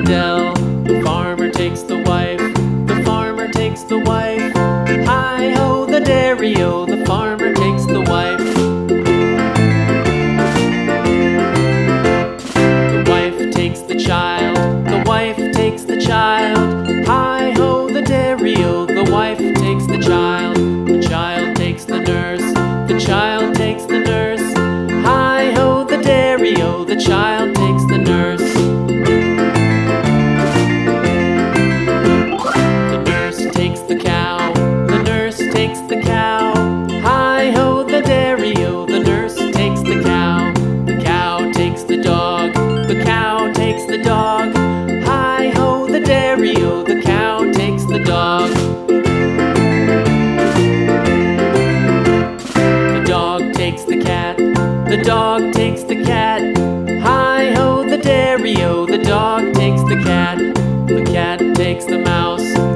dell. The farmer takes the wife. The farmer takes the wife. Hi-ho, the dairy-o. The farmer takes the wife. The wife takes the child. The wife takes the child. Hi-ho, the dairy-o. The wife takes the child. The child takes the nurse. The child takes the nurse. Hi-ho, the dairy-o. The child takes the nurse. The nurse takes the cow. The nurse takes the cow. Hi-ho, the dairy-o. The nurse takes the cow. The cow takes the dog. The cow takes the dog. Hi-ho, the dairy-o. The cow takes the dog. The dog takes the cat. The dog takes the cat. Hi-ho, the dairy-o. The dog takes the cat. The cat takes the mouse.